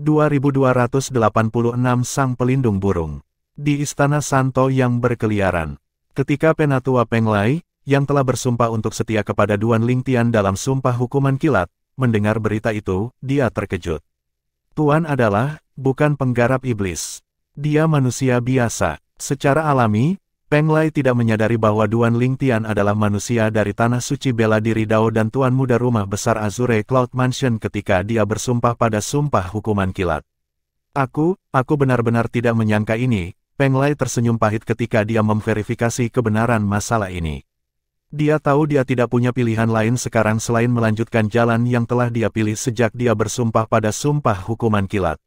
2286 Sang Pelindung Burung. Di Istana Santo yang berkeliaran. Ketika Penatua Peng Lai, yang telah bersumpah untuk setia kepada Duan Lingtian dalam sumpah hukuman kilat, mendengar berita itu, dia terkejut. Tuan adalah, bukan penggarap iblis. Dia manusia biasa. Secara alami, Peng Lai tidak menyadari bahwa Duan Lingtian adalah manusia dari Tanah Suci Bela Diri Dao dan Tuan Muda Rumah Besar Azure Cloud Mansion ketika dia bersumpah pada sumpah hukuman kilat. Aku benar-benar tidak menyangka ini. Peng Lai tersenyum pahit ketika dia memverifikasi kebenaran masalah ini. Dia tahu dia tidak punya pilihan lain sekarang selain melanjutkan jalan yang telah dia pilih sejak dia bersumpah pada sumpah hukuman kilat.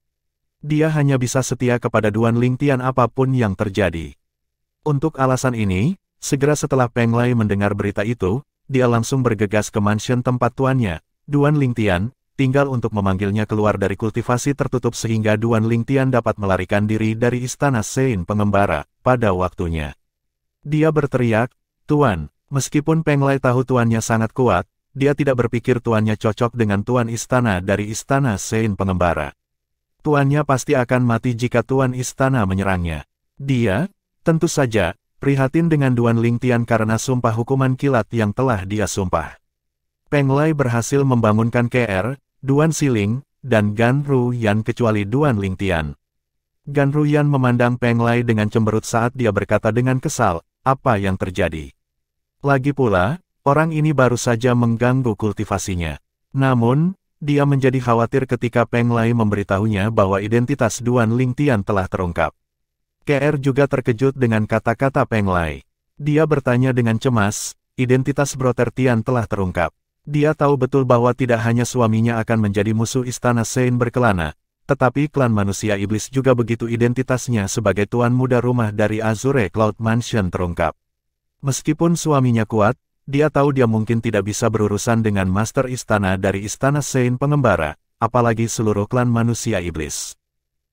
Dia hanya bisa setia kepada Duan Lingtian apapun yang terjadi. Untuk alasan ini, segera setelah Peng Lai mendengar berita itu, dia langsung bergegas ke mansion tempat tuannya, Duan Lingtian, tinggal untuk memanggilnya keluar dari kultivasi tertutup sehingga Duan Lingtian dapat melarikan diri dari Istana Sein Pengembara, pada waktunya. Dia berteriak, "Tuan!" Meskipun Peng Lai tahu tuannya sangat kuat, dia tidak berpikir tuannya cocok dengan tuan istana dari Istana Sein Pengembara. Tuannya pasti akan mati jika tuan istana menyerangnya. Dia, tentu saja, prihatin dengan Duan Lingtian karena sumpah hukuman kilat yang telah dia sumpah. Peng Lai berhasil membangunkan KR, Duan Siling, dan Gan Ruyan kecuali Duan Lingtian. Gan Ruyan memandang Peng Lai dengan cemberut saat dia berkata dengan kesal, "Apa yang terjadi?" Lagi pula, orang ini baru saja mengganggu kultivasinya. Namun, dia menjadi khawatir ketika Peng Lai memberitahunya bahwa identitas Duan Lingtian telah terungkap. KR juga terkejut dengan kata-kata Peng Lai. Dia bertanya dengan cemas, identitas Brother Tian telah terungkap. Dia tahu betul bahwa tidak hanya suaminya akan menjadi musuh Istana Sein berkelana, tetapi klan manusia iblis juga begitu identitasnya sebagai tuan muda rumah dari Azure Cloud Mansion terungkap. Meskipun suaminya kuat, dia tahu dia mungkin tidak bisa berurusan dengan master istana dari Istana Sein Pengembara, apalagi seluruh klan manusia iblis.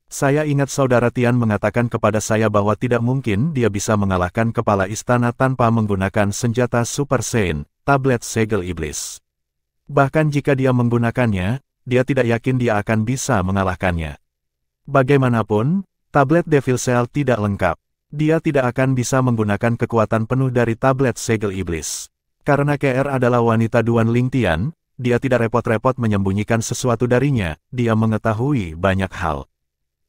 Saya ingat saudara Tian mengatakan kepada saya bahwa tidak mungkin dia bisa mengalahkan kepala istana tanpa menggunakan senjata Super Sein, tablet segel iblis. Bahkan jika dia menggunakannya, dia tidak yakin dia akan bisa mengalahkannya. Bagaimanapun, tablet Devil Cell tidak lengkap. Dia tidak akan bisa menggunakan kekuatan penuh dari tablet segel iblis. Karena KR adalah wanita Duan Lingtian, dia tidak repot-repot menyembunyikan sesuatu darinya, dia mengetahui banyak hal.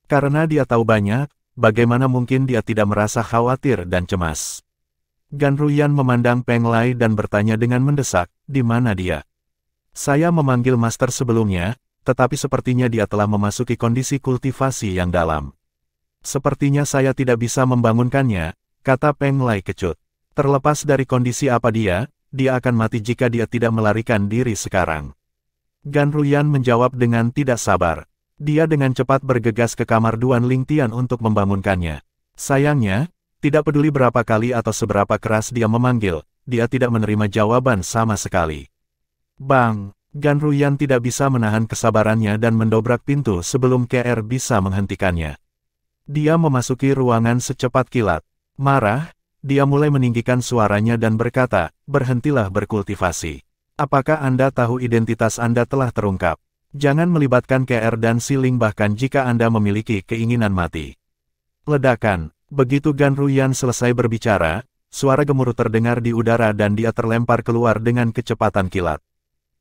Karena dia tahu banyak, bagaimana mungkin dia tidak merasa khawatir dan cemas. Gan Ruyan memandang Peng Lai dan bertanya dengan mendesak, "Di mana dia?" "Saya memanggil master sebelumnya, tetapi sepertinya dia telah memasuki kondisi kultivasi yang dalam. Sepertinya saya tidak bisa membangunkannya," kata Peng Lai kecut. "Terlepas dari kondisi apa dia akan mati jika dia tidak melarikan diri sekarang." Gan Ruyan menjawab dengan tidak sabar. Dia dengan cepat bergegas ke kamar Duan Lingtian untuk membangunkannya. Sayangnya, tidak peduli berapa kali atau seberapa keras dia memanggil, dia tidak menerima jawaban sama sekali. Bang! Gan Ruyan tidak bisa menahan kesabarannya dan mendobrak pintu sebelum KR bisa menghentikannya. Dia memasuki ruangan secepat kilat. Marah, dia mulai meninggikan suaranya dan berkata, "Berhentilah berkultivasi. Apakah Anda tahu identitas Anda telah terungkap? Jangan melibatkan KR dan Siling bahkan jika Anda memiliki keinginan mati." Ledakan. Begitu Gan Ruyan selesai berbicara, suara gemuruh terdengar di udara dan dia terlempar keluar dengan kecepatan kilat.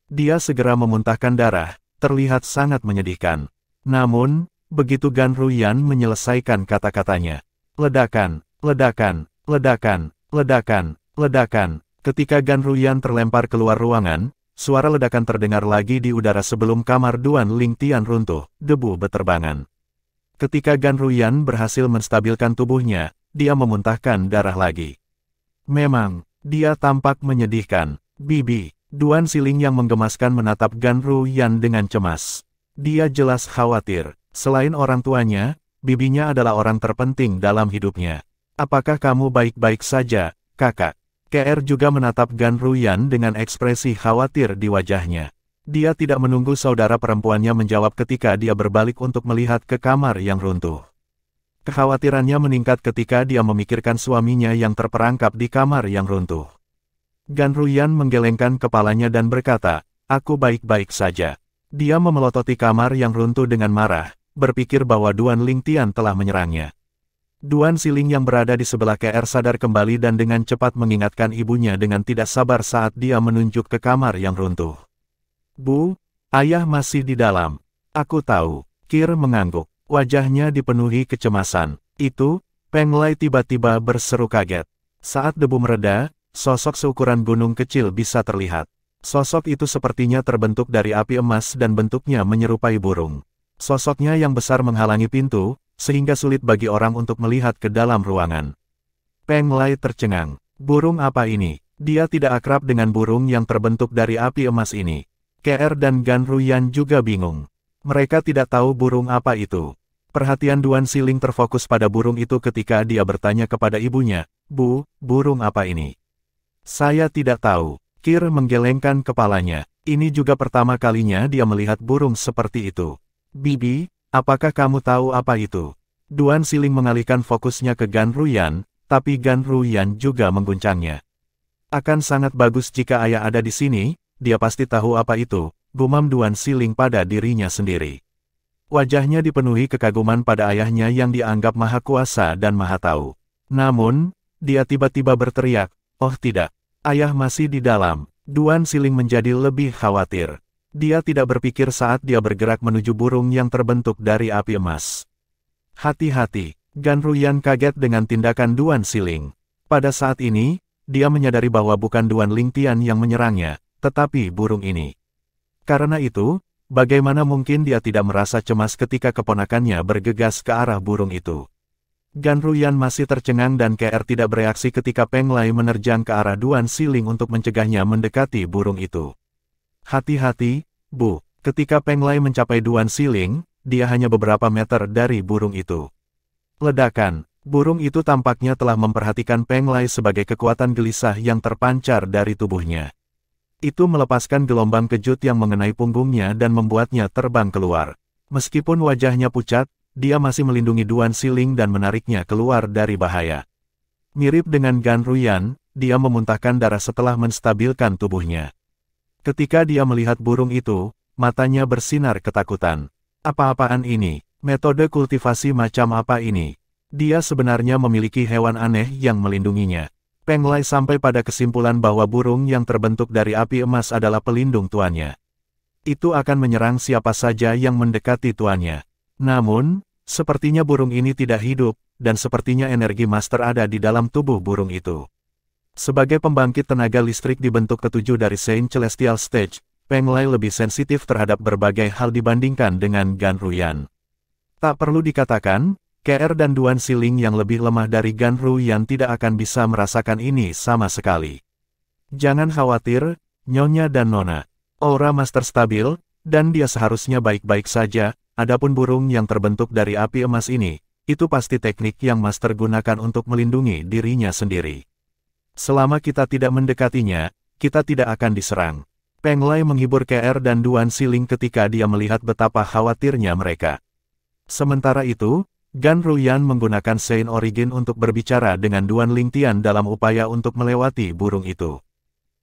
Dia segera memuntahkan darah, terlihat sangat menyedihkan. Namun, begitu Gan Ruyan menyelesaikan kata-katanya, ledakan, ledakan, ledakan, ledakan, ledakan. Ketika Gan Ruyan terlempar keluar ruangan, suara ledakan terdengar lagi di udara sebelum kamar Duan Lingtian runtuh, debu beterbangan. Ketika Gan Ruyan berhasil menstabilkan tubuhnya, dia memuntahkan darah lagi. Memang, dia tampak menyedihkan. "Bibi." Duan Siling yang menggemaskan menatap Gan Ruyan dengan cemas. Dia jelas khawatir. Selain orang tuanya, bibinya adalah orang terpenting dalam hidupnya. "Apakah kamu baik-baik saja, kakak?" KR juga menatap Gan Ruyan dengan ekspresi khawatir di wajahnya. Dia tidak menunggu saudara perempuannya menjawab ketika dia berbalik untuk melihat ke kamar yang runtuh. Kekhawatirannya meningkat ketika dia memikirkan suaminya yang terperangkap di kamar yang runtuh. Gan Ruyan menggelengkan kepalanya dan berkata, "Aku baik-baik saja." Dia memelototi kamar yang runtuh dengan marah. berpikir bahwa Duan Lingtian telah menyerangnya. Duan Siling yang berada di sebelah KR sadar kembali dan dengan cepat mengingatkan ibunya dengan tidak sabar saat dia menunjuk ke kamar yang runtuh. Bu, ayah masih di dalam. Aku tahu. Kir mengangguk. Wajahnya dipenuhi kecemasan. Itu, Peng Lai tiba-tiba berseru kaget. Saat debu mereda, sosok seukuran gunung kecil bisa terlihat. Sosok itu sepertinya terbentuk dari api emas dan bentuknya menyerupai burung. Sosoknya yang besar menghalangi pintu, sehingga sulit bagi orang untuk melihat ke dalam ruangan. Peng Lai tercengang. Burung apa ini? Dia tidak akrab dengan burung yang terbentuk dari api emas ini. KR dan Gan Ruyan juga bingung. Mereka tidak tahu burung apa itu. Perhatian Duan Siling terfokus pada burung itu ketika dia bertanya kepada ibunya, Bu, burung apa ini? Saya tidak tahu. Kir menggelengkan kepalanya. Ini juga pertama kalinya dia melihat burung seperti itu. Bibi, apakah kamu tahu apa itu? Duan Siling mengalihkan fokusnya ke Gan Ruyan, tapi Gan Ruyan juga mengguncangnya. Akan sangat bagus jika ayah ada di sini, dia pasti tahu apa itu, gumam Duan Siling pada dirinya sendiri. Wajahnya dipenuhi kekaguman pada ayahnya yang dianggap maha kuasa dan maha tahu. Namun, dia tiba-tiba berteriak, oh tidak, ayah masih di dalam. Duan Siling menjadi lebih khawatir. Dia tidak berpikir saat dia bergerak menuju burung yang terbentuk dari api emas. Hati-hati, Gan Ruyan kaget dengan tindakan Duan Siling. Pada saat ini, dia menyadari bahwa bukan Duan Lingtian yang menyerangnya, tetapi burung ini. Karena itu, bagaimana mungkin dia tidak merasa cemas ketika keponakannya bergegas ke arah burung itu. Gan Ruyan masih tercengang dan KR tidak bereaksi ketika Peng Lai menerjang ke arah Duan Siling untuk mencegahnya mendekati burung itu. Hati-hati, Bu. Ketika Peng Lai mencapai Duan Siling, dia hanya beberapa meter dari burung itu. Ledakan. Burung itu tampaknya telah memperhatikan Peng Lai sebagai kekuatan gelisah yang terpancar dari tubuhnya. Itu melepaskan gelombang kejut yang mengenai punggungnya dan membuatnya terbang keluar. Meskipun wajahnya pucat, dia masih melindungi Duan Siling dan menariknya keluar dari bahaya. Mirip dengan Gan Ruyan, dia memuntahkan darah setelah menstabilkan tubuhnya. Ketika dia melihat burung itu, matanya bersinar ketakutan. Apa-apaan ini? Metode kultivasi macam apa ini? Dia sebenarnya memiliki hewan aneh yang melindunginya. Peng Lai sampai pada kesimpulan bahwa burung yang terbentuk dari api emas adalah pelindung tuannya. Itu akan menyerang siapa saja yang mendekati tuannya. Namun, sepertinya burung ini tidak hidup, dan sepertinya energi master ada di dalam tubuh burung itu. Sebagai pembangkit tenaga listrik di bentuk ketujuh dari Saint Celestial Stage, Peng Lai lebih sensitif terhadap berbagai hal dibandingkan dengan Gan Ruyan. Tak perlu dikatakan, KR dan Duan Siling yang lebih lemah dari Gan Ruyan tidak akan bisa merasakan ini sama sekali. Jangan khawatir, Nyonya dan Nona. Aura Master stabil, dan dia seharusnya baik-baik saja. Adapun burung yang terbentuk dari api emas ini, itu pasti teknik yang Master gunakan untuk melindungi dirinya sendiri. Selama kita tidak mendekatinya, kita tidak akan diserang. Peng Lai menghibur KR dan Duan Siling ketika dia melihat betapa khawatirnya mereka. Sementara itu, Gan Ruyan menggunakan Saint Origin untuk berbicara dengan Duan Lingtian dalam upaya untuk melewati burung itu.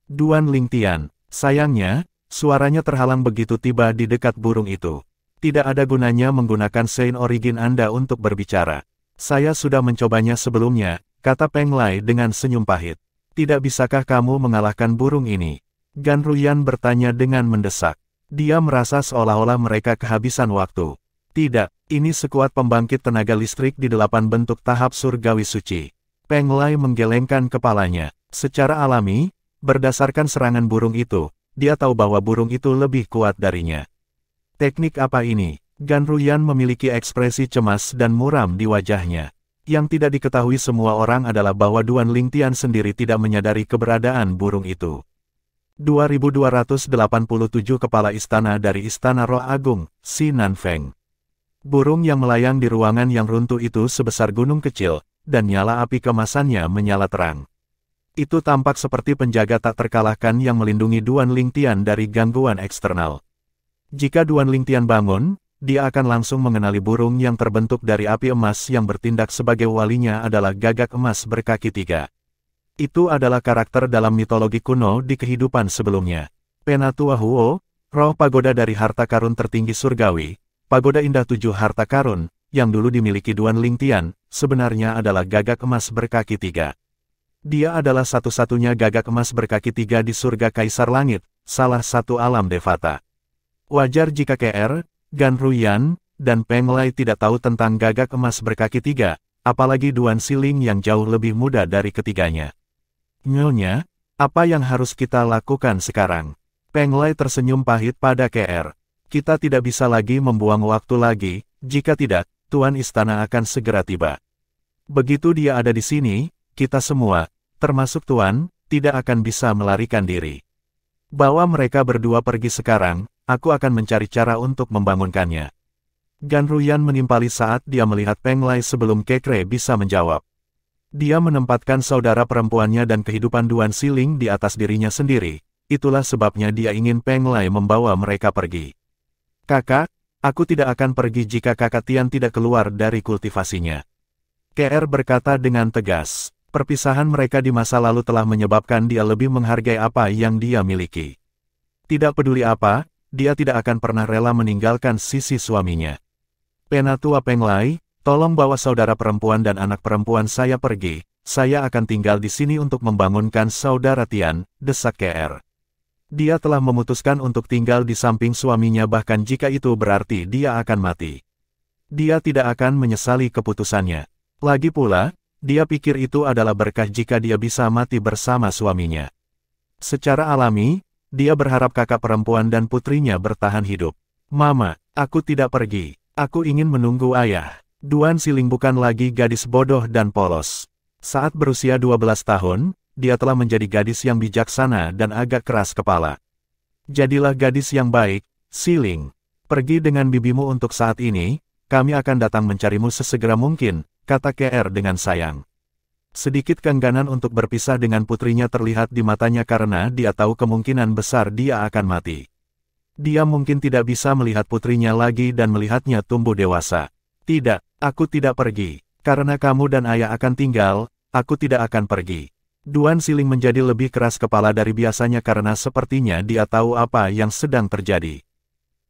Duan Lingtian, sayangnya, suaranya terhalang begitu tiba di dekat burung itu. Tidak ada gunanya menggunakan Saint Origin Anda untuk berbicara. Saya sudah mencobanya sebelumnya, kata Peng Lai dengan senyum pahit. Tidak bisakah kamu mengalahkan burung ini? Gan Ruyan bertanya dengan mendesak. Dia merasa seolah-olah mereka kehabisan waktu. Tidak, ini sekuat pembangkit tenaga listrik di 8 bentuk tahap surgawi suci. Peng Lai menggelengkan kepalanya. Secara alami, berdasarkan serangan burung itu, dia tahu bahwa burung itu lebih kuat darinya. Teknik apa ini? Gan Ruyan memiliki ekspresi cemas dan muram di wajahnya. Yang tidak diketahui semua orang adalah bahwa Duan Lingtian sendiri tidak menyadari keberadaan burung itu. 2287 Kepala Istana dari Istana Roh Agung, Si Nanfeng. Burung yang melayang di ruangan yang runtuh itu sebesar gunung kecil, dan nyala api kemasannya menyala terang. Itu tampak seperti penjaga tak terkalahkan yang melindungi Duan Lingtian dari gangguan eksternal. Jika Duan Lingtian bangun, dia akan langsung mengenali burung yang terbentuk dari api emas yang bertindak sebagai walinya adalah gagak emas berkaki 3. Itu adalah karakter dalam mitologi kuno di kehidupan sebelumnya. Penatua Huo, roh pagoda dari harta karun tertinggi surgawi, pagoda indah 7 harta karun, yang dulu dimiliki Duan Lingtian, sebenarnya adalah gagak emas berkaki 3. Dia adalah satu-satunya gagak emas berkaki 3 di surga Kaisar Langit, salah satu alam Devata. Wajar jika KR, Gan Ruyan, dan Peng Lai tidak tahu tentang gagak emas berkaki 3, apalagi Duan Siling yang jauh lebih muda dari ketiganya. Nyonya, apa yang harus kita lakukan sekarang? Peng Lai tersenyum pahit pada KR. Kita tidak bisa lagi membuang waktu lagi, jika tidak, Tuan Istana akan segera tiba. Begitu dia ada di sini, kita semua, termasuk Tuan, tidak akan bisa melarikan diri. Bawa mereka berdua pergi sekarang, aku akan mencari cara untuk membangunkannya. Gan Ruyan menimpali saat dia melihat Peng Lai sebelum Kekre bisa menjawab. Dia menempatkan saudara perempuannya dan kehidupan Duan Siling di atas dirinya sendiri, itulah sebabnya dia ingin Peng Lai membawa mereka pergi. Kakak, aku tidak akan pergi jika kakak Tian tidak keluar dari kultivasinya. KR berkata dengan tegas, perpisahan mereka di masa lalu telah menyebabkan dia lebih menghargai apa yang dia miliki. Tidak peduli apa, dia tidak akan pernah rela meninggalkan sisi suaminya. Penatua Peng Lai, tolong bawa saudara perempuan dan anak perempuan saya pergi, saya akan tinggal di sini untuk membangunkan saudara Tian, desak KR. Dia telah memutuskan untuk tinggal di samping suaminya bahkan jika itu berarti dia akan mati. Dia tidak akan menyesali keputusannya. Lagi pula, dia pikir itu adalah berkah jika dia bisa mati bersama suaminya. Secara alami, dia berharap kakak perempuan dan putrinya bertahan hidup. Mama, aku tidak pergi. Aku ingin menunggu ayah. Duan Siling bukan lagi gadis bodoh dan polos. Saat berusia 12 tahun, dia telah menjadi gadis yang bijaksana dan agak keras kepala. Jadilah gadis yang baik, Siling. Pergi dengan bibimu untuk saat ini, kami akan datang mencarimu sesegera mungkin, kata KR dengan sayang. Sedikit keengganan untuk berpisah dengan putrinya terlihat di matanya karena dia tahu kemungkinan besar dia akan mati. Dia mungkin tidak bisa melihat putrinya lagi dan melihatnya tumbuh dewasa. Tidak, aku tidak pergi. Karena kamu dan ayah akan tinggal, aku tidak akan pergi. Duan Siling menjadi lebih keras kepala dari biasanya karena sepertinya dia tahu apa yang sedang terjadi.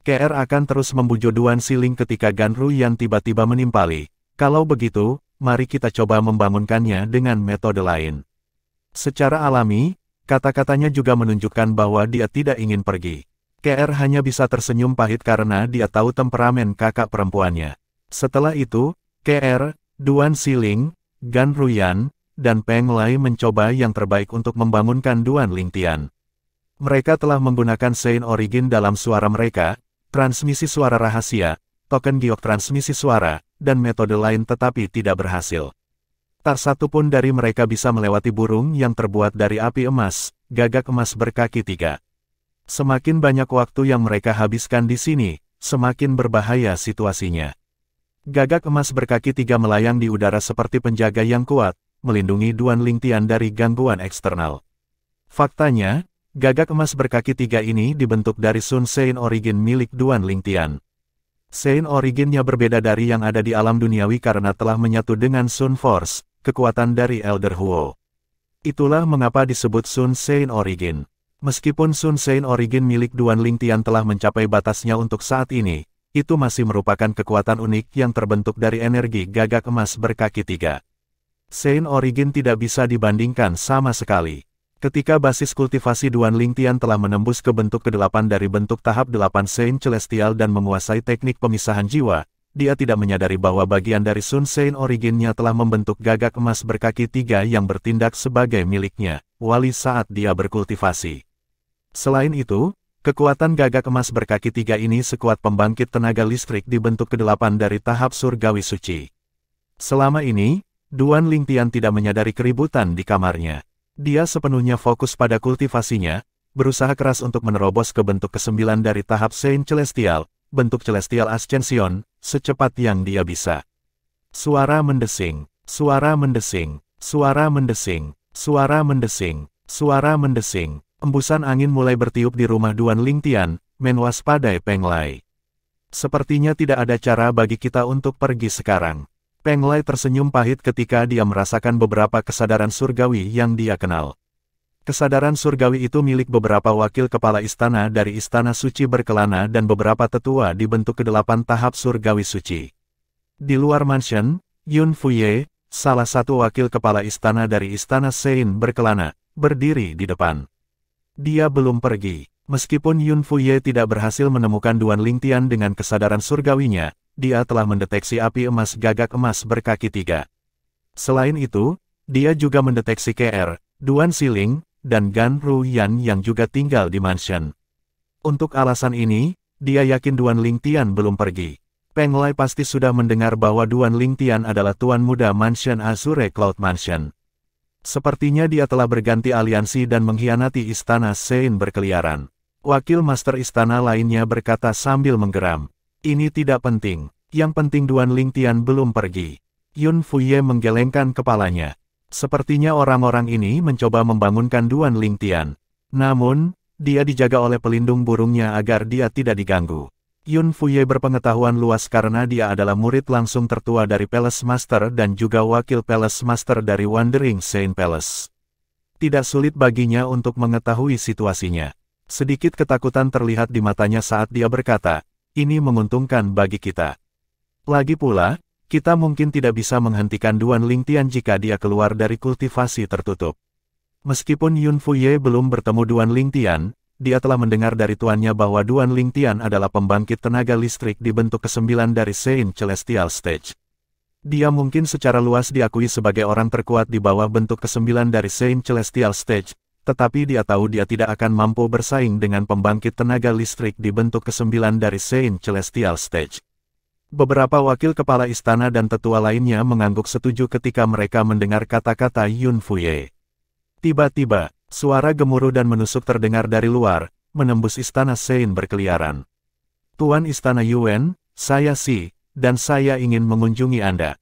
KR akan terus membujuk Duan Siling ketika Gan Ruyan tiba-tiba menimpali. Kalau begitu, mari kita coba membangunkannya dengan metode lain. Secara alami, kata-katanya juga menunjukkan bahwa dia tidak ingin pergi. KR hanya bisa tersenyum pahit karena dia tahu temperamen kakak perempuannya. Setelah itu, KR, Duan Siling, Gan Ruyan, dan Peng Lai mencoba yang terbaik untuk membangunkan Duan Lingtian. Mereka telah menggunakan Sein Origin dalam suara mereka, transmisi suara rahasia, token giok transmisi suara, dan metode lain tetapi tidak berhasil. Tak satu pun dari mereka bisa melewati burung yang terbuat dari api emas, gagak emas berkaki 3. Semakin banyak waktu yang mereka habiskan di sini, semakin berbahaya situasinya. Gagak emas berkaki 3 melayang di udara seperti penjaga yang kuat, melindungi Duan Lingtian dari gangguan eksternal. Faktanya, gagak emas berkaki 3 ini dibentuk dari Sun Sein Origin milik Duan Lingtian. Sein Originnya berbeda dari yang ada di alam duniawi karena telah menyatu dengan Sun Force, kekuatan dari Elder Huo. Itulah mengapa disebut Sun Sein Origin. Meskipun Sun Sein Origin milik Duan Lingtian telah mencapai batasnya untuk saat ini, itu masih merupakan kekuatan unik yang terbentuk dari energi gagak emas berkaki 3. Sein Origin tidak bisa dibandingkan sama sekali. Ketika basis kultivasi Duan Lingtian telah menembus ke bentuk ke-8 dari bentuk tahap 8 Sein Celestial dan menguasai teknik pemisahan jiwa, dia tidak menyadari bahwa bagian dari Sun Sein Originnya telah membentuk gagak emas berkaki 3 yang bertindak sebagai miliknya, wali saat dia berkultivasi. Selain itu, kekuatan gagak emas berkaki 3 ini sekuat pembangkit tenaga listrik di bentuk ke-8 dari tahap surgawi suci. Selama ini, Duan Lingtian tidak menyadari keributan di kamarnya. Dia sepenuhnya fokus pada kultivasinya, berusaha keras untuk menerobos ke bentuk ke-9 dari tahap Sein Celestial, bentuk Celestial Ascension, secepat yang dia bisa. Suara mendesing, suara mendesing, suara mendesing, suara mendesing, suara mendesing. Embusan angin mulai bertiup di rumah Duan Lingtian, menwaspadai Peng Lai. Sepertinya tidak ada cara bagi kita untuk pergi sekarang. Peng Lai tersenyum pahit ketika dia merasakan beberapa kesadaran surgawi yang dia kenal. Kesadaran surgawi itu milik beberapa wakil kepala istana dari Istana Suci Berkelana dan beberapa tetua di bentuk ke-8 tahap surgawi suci. Di luar mansion, Yun Fuye, salah satu wakil kepala istana dari Istana Sein Berkelana, berdiri di depan. Dia belum pergi. Meskipun Yun Fuye tidak berhasil menemukan Duan Lingtian dengan kesadaran surgawinya, dia telah mendeteksi api emas gagak emas berkaki 3. Selain itu, dia juga mendeteksi KR, Duan Siling, dan Gan Ruyan yang juga tinggal di mansion. Untuk alasan ini, dia yakin Duan Lingtian belum pergi. Peng Lei pasti sudah mendengar bahwa Duan Lingtian adalah tuan muda mansion Azure Cloud Mansion. Sepertinya dia telah berganti aliansi dan mengkhianati Istana Sein berkeliaran. Wakil master istana lainnya berkata sambil menggeram. Ini tidak penting. Yang penting Duan Lingtian belum pergi. Yun Fuye menggelengkan kepalanya. Sepertinya orang-orang ini mencoba membangunkan Duan Lingtian. Namun, dia dijaga oleh pelindung burungnya agar dia tidak diganggu. Yun Fuye berpengetahuan luas karena dia adalah murid langsung tertua dari Palace Master dan juga wakil Palace Master dari Wandering Saint Palace. Tidak sulit baginya untuk mengetahui situasinya. Sedikit ketakutan terlihat di matanya saat dia berkata, ini menguntungkan bagi kita. Lagi pula, kita mungkin tidak bisa menghentikan Duan Lingtian jika dia keluar dari kultivasi tertutup. Meskipun Yun Fuye belum bertemu Duan Lingtian, dia telah mendengar dari tuannya bahwa Duan Lingtian adalah pembangkit tenaga listrik di bentuk ke-9 dari Saint Celestial Stage. Dia mungkin secara luas diakui sebagai orang terkuat di bawah bentuk ke-9 dari Saint Celestial Stage, tetapi dia tahu dia tidak akan mampu bersaing dengan pembangkit tenaga listrik di bentuk ke-9 dari Saint Celestial Stage. Beberapa wakil kepala istana dan tetua lainnya mengangguk setuju ketika mereka mendengar kata-kata Yun Fuye. Tiba-tiba, suara gemuruh dan menusuk terdengar dari luar, menembus Istana Sein berkeliaran. Tuan Istana Yuan, saya Si, dan saya ingin mengunjungi Anda.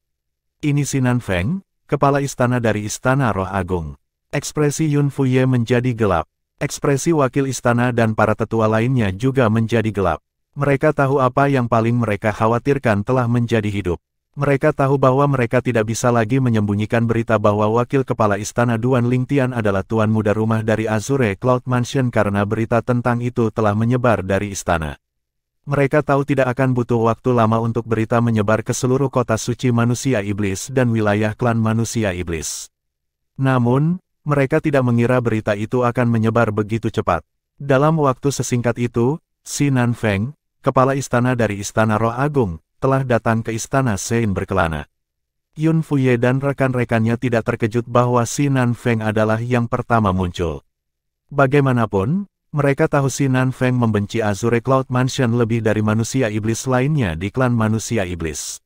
Ini Sinan Feng, kepala istana dari Istana Roh Agung. Ekspresi Yun Fuye menjadi gelap. Ekspresi wakil istana dan para tetua lainnya juga menjadi gelap. Mereka tahu apa yang paling mereka khawatirkan telah menjadi hidup. Mereka tahu bahwa mereka tidak bisa lagi menyembunyikan berita bahwa wakil kepala istana Duan Lingtian adalah tuan muda rumah dari Azure Cloud Mansion karena berita tentang itu telah menyebar dari istana. Mereka tahu tidak akan butuh waktu lama untuk berita menyebar ke seluruh kota suci manusia iblis dan wilayah klan manusia iblis. Namun, mereka tidak mengira berita itu akan menyebar begitu cepat. Dalam waktu sesingkat itu, Sinan Feng, kepala istana dari Istana Roh Agung, telah datang ke Istana Sein berkelana. Yun Fuye dan rekan-rekannya tidak terkejut bahwa Sinan Feng adalah yang pertama muncul. Bagaimanapun, mereka tahu Sinan Feng membenci Azure Cloud Mansion lebih dari manusia iblis lainnya di klan manusia iblis.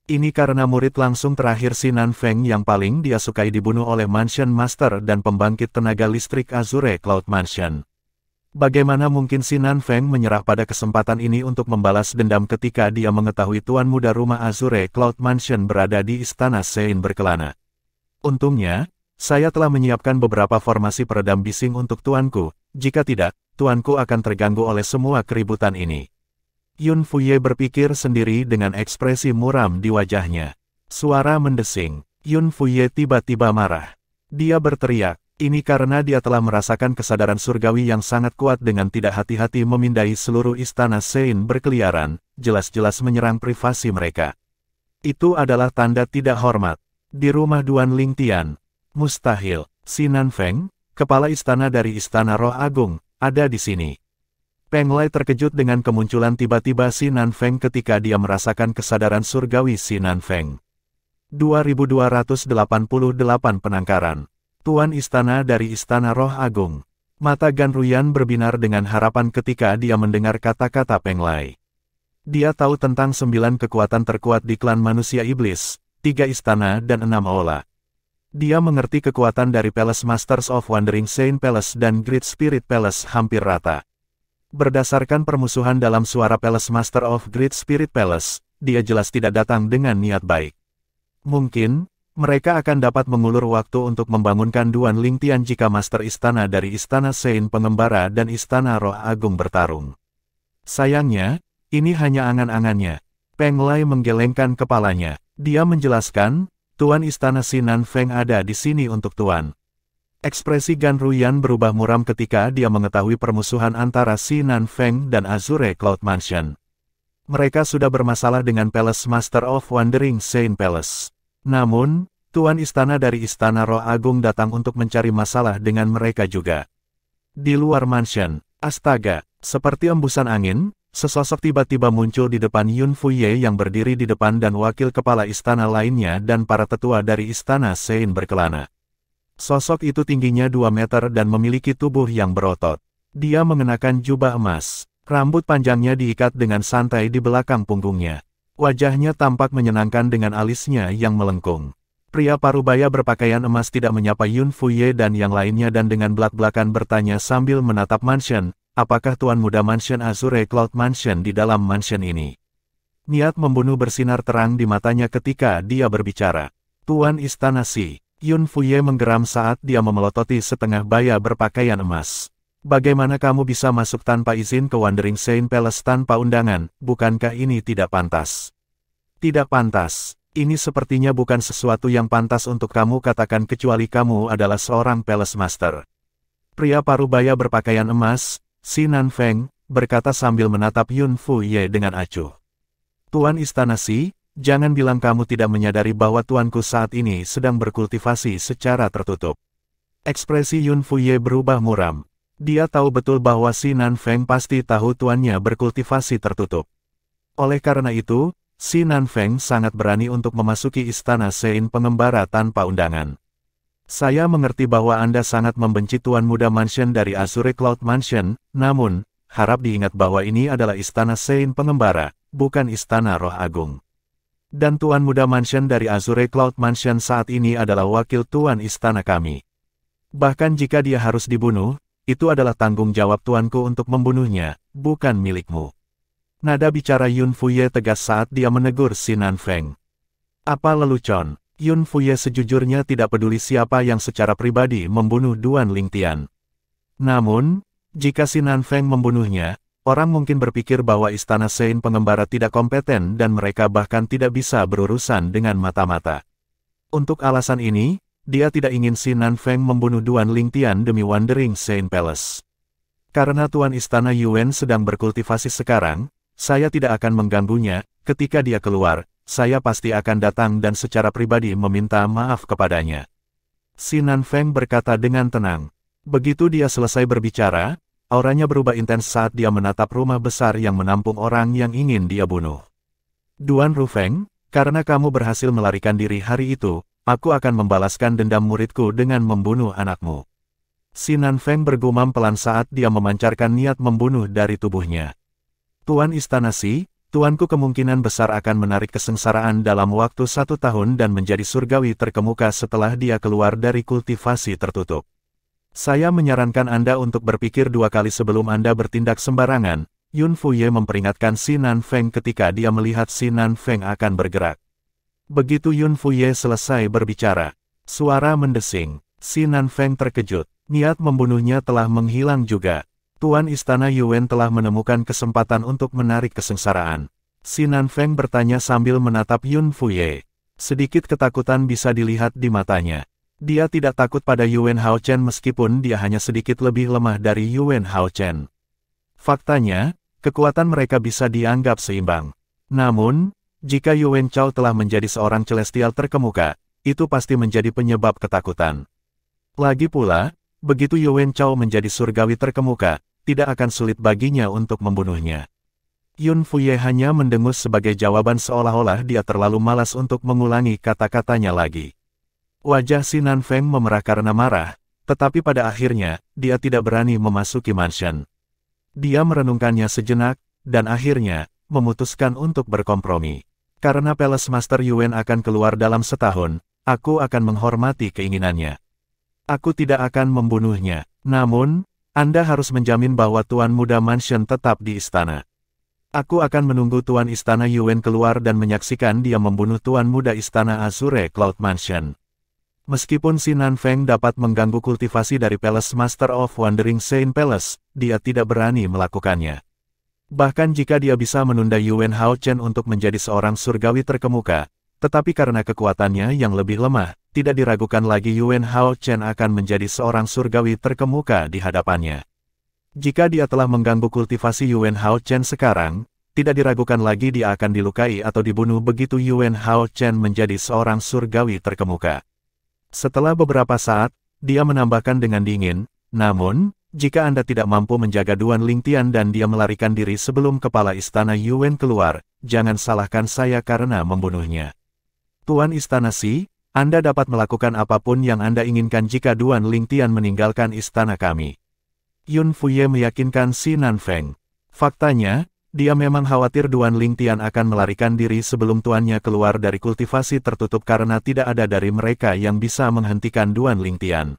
Ini karena murid langsung terakhir Sinan Feng yang paling dia sukai dibunuh oleh Mansion Master dan pembangkit tenaga listrik Azure Cloud Mansion. Bagaimana mungkin Sinan Feng menyerah pada kesempatan ini untuk membalas dendam ketika dia mengetahui tuan muda rumah Azure Cloud Mansion berada di Istana Sein berkelana. Untungnya, saya telah menyiapkan beberapa formasi peredam bising untuk tuanku, jika tidak, tuanku akan terganggu oleh semua keributan ini. Yun Fuye berpikir sendiri dengan ekspresi muram di wajahnya. Suara mendesing, Yun Fuye tiba-tiba marah. Dia berteriak. Ini karena dia telah merasakan kesadaran surgawi yang sangat kuat dengan tidak hati-hati memindai seluruh istana Sein berkeliaran, jelas-jelas menyerang privasi mereka. Itu adalah tanda tidak hormat. Di rumah Duan Lingtian, mustahil, Sinan Feng, kepala istana dari Istana Roh Agung, ada di sini. Peng Lei terkejut dengan kemunculan tiba-tiba Sinan Feng ketika dia merasakan kesadaran surgawi Sinan Feng. 2288 penangkaran. Tuan istana dari Istana Roh Agung. Mata Gan Ruyan berbinar dengan harapan ketika dia mendengar kata-kata Peng Lei. Dia tahu tentang 9 kekuatan terkuat di klan manusia iblis, 3 istana dan 6 aula. Dia mengerti kekuatan dari Palace Masters of Wandering Saint Palace dan Great Spirit Palace hampir rata. Berdasarkan permusuhan dalam suara Palace Master of Great Spirit Palace, dia jelas tidak datang dengan niat baik. Mungkin, mereka akan dapat mengulur waktu untuk membangunkan Duan Lingtian jika Master Istana dari Istana Sein Pengembara dan Istana Roh Agung bertarung. Sayangnya, ini hanya angan-angannya. Peng Lei menggelengkan kepalanya. Dia menjelaskan, Tuan Istana Sinan Feng ada di sini untuk Tuan. Ekspresi Gan Ruyan berubah muram ketika dia mengetahui permusuhan antara Xi Nanfeng dan Azure Cloud Mansion. Mereka sudah bermasalah dengan Palace Master of Wandering Saint Palace. Namun, Tuan Istana dari Istana Roh Agung datang untuk mencari masalah dengan mereka juga. Di luar mansion, astaga, seperti embusan angin, sesosok tiba-tiba muncul di depan Yun Fuye yang berdiri di depan dan wakil kepala istana lainnya dan para tetua dari Istana Sein berkelana. Sosok itu tingginya 2 meter dan memiliki tubuh yang berotot. Dia mengenakan jubah emas. Rambut panjangnya diikat dengan santai di belakang punggungnya. Wajahnya tampak menyenangkan dengan alisnya yang melengkung. Pria parubaya berpakaian emas tidak menyapa Yun Fuye dan yang lainnya dan dengan belak-belakan bertanya sambil menatap mansion, apakah Tuan Muda Mansion Azure Cloud Mansion di dalam mansion ini? Niat membunuh bersinar terang di matanya ketika dia berbicara. Tuan Istana Si. Yun Fuye menggeram saat dia memelototi setengah baya berpakaian emas. Bagaimana kamu bisa masuk tanpa izin ke Wandering Saint Palace tanpa undangan, bukankah ini tidak pantas? Tidak pantas. Ini sepertinya bukan sesuatu yang pantas untuk kamu katakan kecuali kamu adalah seorang Palace Master. Pria parubaya berpakaian emas, Xi Nanfeng, berkata sambil menatap Yun Fuye dengan acuh. Tuan Istana Si, jangan bilang kamu tidak menyadari bahwa tuanku saat ini sedang berkultivasi secara tertutup. Ekspresi Yun Fuye berubah muram. Dia tahu betul bahwa Xi Nanfeng pasti tahu tuannya berkultivasi tertutup. Oleh karena itu, Xi Nanfeng sangat berani untuk memasuki Istana Sein Pengembara tanpa undangan. Saya mengerti bahwa Anda sangat membenci Tuan Muda Mansion dari Azure Cloud Mansion, namun, harap diingat bahwa ini adalah Istana Sein Pengembara, bukan Istana Roh Agung. Dan Tuan Muda Mansion dari Azure Cloud Mansion saat ini adalah wakil Tuan Istana kami. Bahkan jika dia harus dibunuh, itu adalah tanggung jawab tuanku untuk membunuhnya, bukan milikmu. Nada bicara Yun Fuye tegas saat dia menegur Xi Nanfeng. Apa lelucon? Yun Fuye sejujurnya tidak peduli siapa yang secara pribadi membunuh Duan Lingtian. Namun, jika Xi Nanfeng membunuhnya, orang mungkin berpikir bahwa Istana Sein Pengembara tidak kompeten dan mereka bahkan tidak bisa berurusan dengan mata-mata. Untuk alasan ini, dia tidak ingin Xi Nanfeng membunuh Duan Lingtian demi Wandering Saint Palace. Karena Tuan Istana Yuan sedang berkultivasi sekarang, saya tidak akan mengganggunya. Ketika dia keluar, saya pasti akan datang dan secara pribadi meminta maaf kepadanya. Xi Nanfeng berkata dengan tenang. Begitu dia selesai berbicara, auranya berubah intens saat dia menatap rumah besar yang menampung orang yang ingin dia bunuh. Duan Rufeng, karena kamu berhasil melarikan diri hari itu, aku akan membalaskan dendam muridku dengan membunuh anakmu. Xi Nanfeng bergumam pelan saat dia memancarkan niat membunuh dari tubuhnya. Tuan Istana Si, tuanku kemungkinan besar akan menarik kesengsaraan dalam waktu 1 tahun dan menjadi surgawi terkemuka setelah dia keluar dari kultivasi tertutup. Saya menyarankan Anda untuk berpikir 2 kali sebelum Anda bertindak sembarangan. Yun Fuye memperingatkan Xi Nanfeng ketika dia melihat Xi Nanfeng akan bergerak. Begitu Yun Fuye selesai berbicara, suara mendesing. Xi Nanfeng terkejut. Niat membunuhnya telah menghilang juga. Tuan Istana Yuan telah menemukan kesempatan untuk menarik kesengsaraan. Xi Nanfeng bertanya sambil menatap Yun Fuye. Sedikit ketakutan bisa dilihat di matanya. Dia tidak takut pada Yuan Haochen meskipun dia hanya sedikit lebih lemah dari Yuan Haochen. Faktanya, kekuatan mereka bisa dianggap seimbang. Namun, jika Yuan Chao telah menjadi seorang celestial terkemuka, itu pasti menjadi penyebab ketakutan. Lagi pula, begitu Yuan Chao menjadi surgawi terkemuka, tidak akan sulit baginya untuk membunuhnya. Yun Fuye hanya mendengus sebagai jawaban seolah-olah dia terlalu malas untuk mengulangi kata-katanya lagi. Wajah Xi Nanfeng memerah karena marah, tetapi pada akhirnya, dia tidak berani memasuki mansion. Dia merenungkannya sejenak, dan akhirnya, memutuskan untuk berkompromi. Karena Palace Master Yuan akan keluar dalam setahun, aku akan menghormati keinginannya. Aku tidak akan membunuhnya. Namun, Anda harus menjamin bahwa Tuan Muda Mansion tetap di istana. Aku akan menunggu Tuan Istana Yuan keluar dan menyaksikan dia membunuh Tuan Muda Istana Azure Cloud Mansion. Meskipun Xi Nanfeng dapat mengganggu kultivasi dari Palace Master of Wandering Saint Palace, dia tidak berani melakukannya. Bahkan jika dia bisa menunda Yuan Haochen untuk menjadi seorang surgawi terkemuka, tetapi karena kekuatannya yang lebih lemah, tidak diragukan lagi Yuan Hao Chen akan menjadi seorang surgawi terkemuka di hadapannya. Jika dia telah mengganggu kultivasi Yuan Hao Chen sekarang, tidak diragukan lagi dia akan dilukai atau dibunuh begitu Yuan Hao Chen menjadi seorang surgawi terkemuka. Setelah beberapa saat, dia menambahkan dengan dingin, namun, jika Anda tidak mampu menjaga Duan Lingtian dan dia melarikan diri sebelum kepala istana Yuan keluar, jangan salahkan saya karena membunuhnya. Tuan Istana Si, Anda dapat melakukan apapun yang Anda inginkan jika Duan Lingtian meninggalkan istana kami. Yun Fuye meyakinkan Si Nanfeng. Faktanya, dia memang khawatir Duan Lingtian akan melarikan diri sebelum tuannya keluar dari kultivasi tertutup karena tidak ada dari mereka yang bisa menghentikan Duan Lingtian.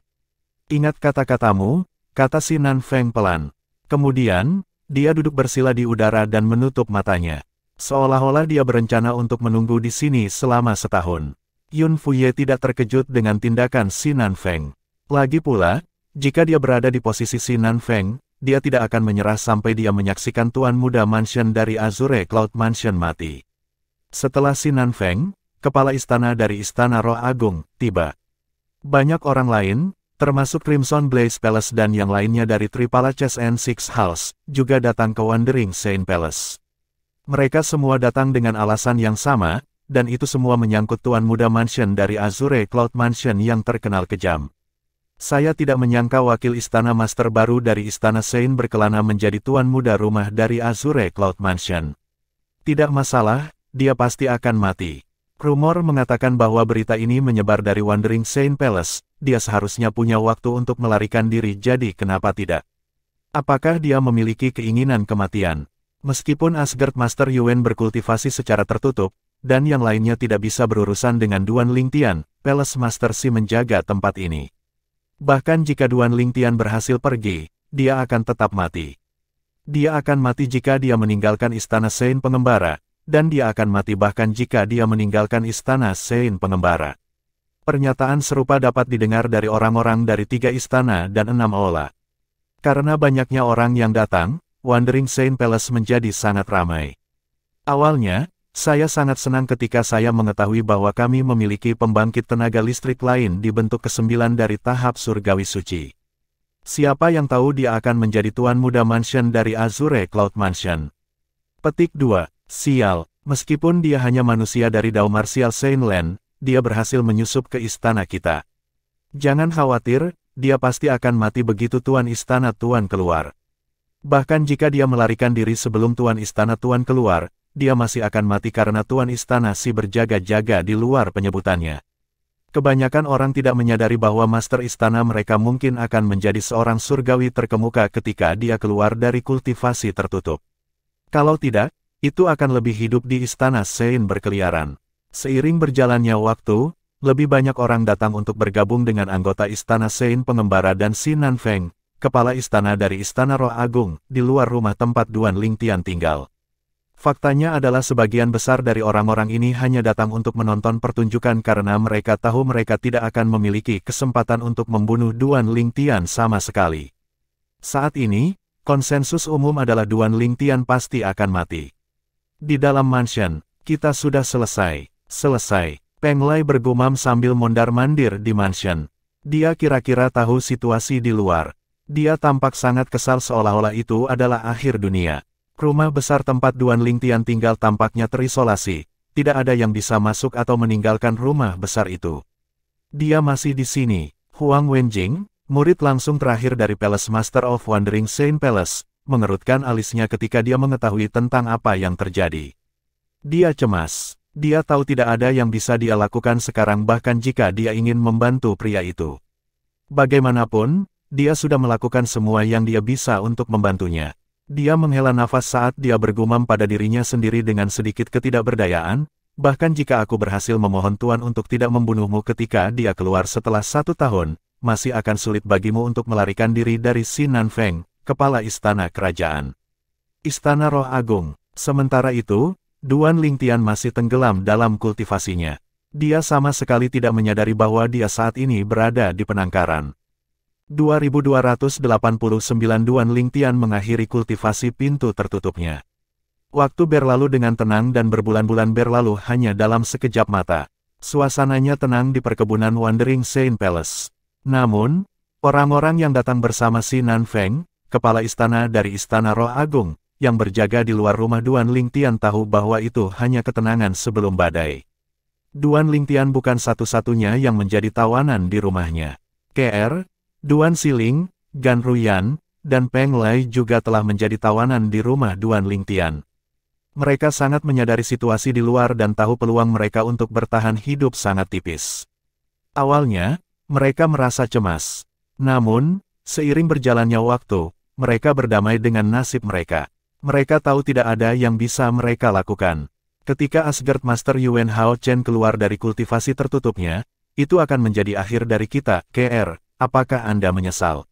Ingat kata-katamu, kata Si Nanfeng pelan. Kemudian, dia duduk bersila di udara dan menutup matanya. Seolah-olah dia berencana untuk menunggu di sini selama setahun. Yun Fuye tidak terkejut dengan tindakan Si Nanfeng. Lagi pula, jika dia berada di posisi Si Nanfeng, dia tidak akan menyerah sampai dia menyaksikan Tuan Muda Mansion dari Azure Cloud Mansion mati. Setelah Si Nanfeng, kepala istana dari Istana Roh Agung, tiba. Banyak orang lain, termasuk Crimson Blaze Palace dan yang lainnya dari Three Palaces and Six Halls, juga datang ke Wandering Saint Palace. Mereka semua datang dengan alasan yang sama, dan itu semua menyangkut Tuan Muda Mansion dari Azure Cloud Mansion yang terkenal kejam. Saya tidak menyangka wakil istana master baru dari Istana Saint berkelana menjadi Tuan Muda rumah dari Azure Cloud Mansion. Tidak masalah, dia pasti akan mati. Rumor mengatakan bahwa berita ini menyebar dari Wandering Saint Palace, dia seharusnya punya waktu untuk melarikan diri jadi kenapa tidak? Apakah dia memiliki keinginan kematian? Meskipun Asgard Master Yuan berkultivasi secara tertutup, dan yang lainnya tidak bisa berurusan dengan Duan Lingtian, Palace Master Si menjaga tempat ini. Bahkan jika Duan Lingtian berhasil pergi, dia akan tetap mati. Dia akan mati jika dia meninggalkan Istana Saint Pengembara, dan dia akan mati bahkan jika dia meninggalkan Istana Saint Pengembara. Pernyataan serupa dapat didengar dari orang-orang dari 3 istana dan 6 aula. Karena banyaknya orang yang datang, Wandering Saint Palace menjadi sangat ramai. Awalnya, saya sangat senang ketika saya mengetahui bahwa kami memiliki pembangkit tenaga listrik lain di bentuk ke-9 dari tahap surgawi suci. Siapa yang tahu dia akan menjadi Tuan Muda Mansion dari Azure Cloud Mansion. Petik 2. Sial, meskipun dia hanya manusia dari Dao Martial Saint Land, dia berhasil menyusup ke istana kita. Jangan khawatir, dia pasti akan mati begitu Tuan Istana Tuan keluar. Bahkan jika dia melarikan diri sebelum Tuan Istana Tuan keluar, dia masih akan mati karena Tuan Istana Si berjaga-jaga di luar penyebutannya. Kebanyakan orang tidak menyadari bahwa Master Istana mereka mungkin akan menjadi seorang surgawi terkemuka ketika dia keluar dari kultivasi tertutup. Kalau tidak, itu akan lebih hidup di Istana Saint berkeliaran. Seiring berjalannya waktu, lebih banyak orang datang untuk bergabung dengan anggota Istana Saint Pengembara dan Si Nanfeng, kepala istana dari Istana Roh Agung, di luar rumah tempat Duan Lingtian tinggal. Faktanya adalah sebagian besar dari orang-orang ini hanya datang untuk menonton pertunjukan karena mereka tahu mereka tidak akan memiliki kesempatan untuk membunuh Duan Lingtian sama sekali. Saat ini, konsensus umum adalah Duan Lingtian pasti akan mati. Di dalam mansion, kita sudah selesai. Selesai. Peng Lai bergumam sambil mondar-mandir di mansion. Dia kira-kira tahu situasi di luar. Dia tampak sangat kesal seolah-olah itu adalah akhir dunia. Rumah besar tempat Duan Lingtian tinggal tampaknya terisolasi. Tidak ada yang bisa masuk atau meninggalkan rumah besar itu. Dia masih di sini. Huang Wenjing, murid langsung terakhir dari Palace Master of Wandering Saint Palace, mengerutkan alisnya ketika dia mengetahui tentang apa yang terjadi. Dia cemas. Dia tahu tidak ada yang bisa dia lakukan sekarang bahkan jika dia ingin membantu pria itu. Bagaimanapun, dia sudah melakukan semua yang dia bisa untuk membantunya. Dia menghela nafas saat dia bergumam pada dirinya sendiri dengan sedikit ketidakberdayaan, bahkan jika aku berhasil memohon Tuan untuk tidak membunuhmu ketika dia keluar setelah 1 tahun, masih akan sulit bagimu untuk melarikan diri dari Si Nanfeng, kepala istana kerajaan. Istana Roh Agung. Sementara itu, Duan Lingtian masih tenggelam dalam kultivasinya. Dia sama sekali tidak menyadari bahwa dia saat ini berada di penangkaran. 2289 Duan Lingtian mengakhiri kultivasi pintu tertutupnya. Waktu berlalu dengan tenang dan berbulan-bulan berlalu hanya dalam sekejap mata. Suasananya tenang di perkebunan Wandering Saint Palace. Namun, orang-orang yang datang bersama si Nanfeng, kepala istana dari Istana Roh Agung, yang berjaga di luar rumah Duan Lingtian tahu bahwa itu hanya ketenangan sebelum badai. Duan Lingtian bukan satu-satunya yang menjadi tawanan di rumahnya. KR, Duan Siling, Gan Ruyan, dan Peng Lei juga telah menjadi tawanan di rumah Duan Lingtian. Mereka sangat menyadari situasi di luar dan tahu peluang mereka untuk bertahan hidup sangat tipis. Awalnya, mereka merasa cemas. Namun, seiring berjalannya waktu, mereka berdamai dengan nasib mereka. Mereka tahu tidak ada yang bisa mereka lakukan. Ketika Asgard Master Yuan Hao Chen keluar dari kultivasi tertutupnya, itu akan menjadi akhir dari kita, KR. Apakah Anda menyesal?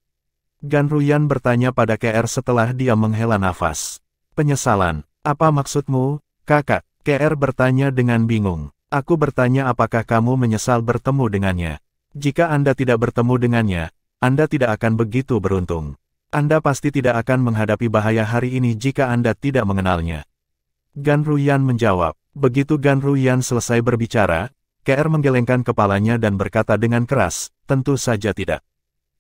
Gan Ruyan bertanya pada KR setelah dia menghela nafas. Penyesalan, apa maksudmu, kakak? KR bertanya dengan bingung. Aku bertanya apakah kamu menyesal bertemu dengannya. Jika Anda tidak bertemu dengannya, Anda tidak akan begitu beruntung. Anda pasti tidak akan menghadapi bahaya hari ini jika Anda tidak mengenalnya. Gan Ruyan menjawab. Begitu Gan Ruyan selesai berbicara, KR menggelengkan kepalanya dan berkata dengan keras, tentu saja tidak.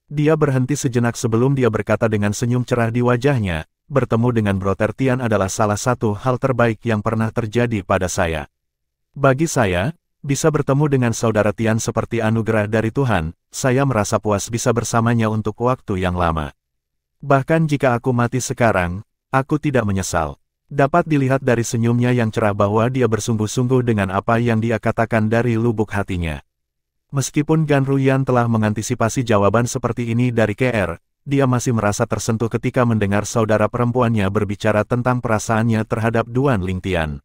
Dia berhenti sejenak sebelum dia berkata dengan senyum cerah di wajahnya, bertemu dengan Brother Tian adalah salah satu hal terbaik yang pernah terjadi pada saya. Bagi saya, bisa bertemu dengan saudara Tian seperti anugerah dari Tuhan, saya merasa puas bisa bersamanya untuk waktu yang lama. Bahkan jika aku mati sekarang, aku tidak menyesal. Dapat dilihat dari senyumnya yang cerah bahwa dia bersungguh-sungguh dengan apa yang dia katakan dari lubuk hatinya. Meskipun Gan Ruyan telah mengantisipasi jawaban seperti ini dari KR, dia masih merasa tersentuh ketika mendengar saudara perempuannya berbicara tentang perasaannya terhadap Duan Lingtian.